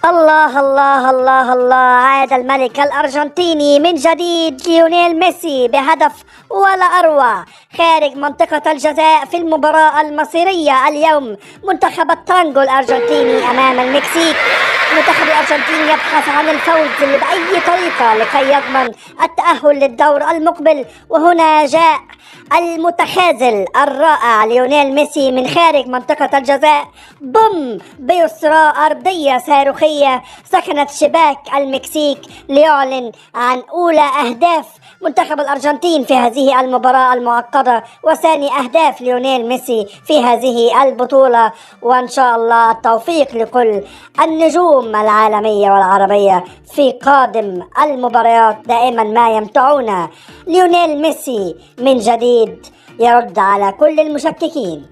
الله الله الله الله، عاد الملك الأرجنتيني من جديد ليونيل ميسي بهدف ولا أروع خارج منطقة الجزاء في المباراة المصيرية اليوم. منتخب التانجو الأرجنتيني أمام المكسيك. المنتخب الأرجنتيني يبحث عن الفوز بأي طريقة لكي يضمن التأهل للدور المقبل، وهنا جاء المتخاذل الرائع ليونيل ميسي من خارج منطقة الجزاء بوم بيسرى أرضية صاروخية سكنت شباك المكسيك ليعلن عن أولى أهداف منتخب الأرجنتين في هذه المباراة المعقدة وثاني أهداف ليونيل ميسي في هذه البطولة. وإن شاء الله التوفيق لكل النجوم العالمية والعربية في قادم المباريات. دائما ما يمتعونا ليونيل ميسي من جديد يرد على كل المشككين.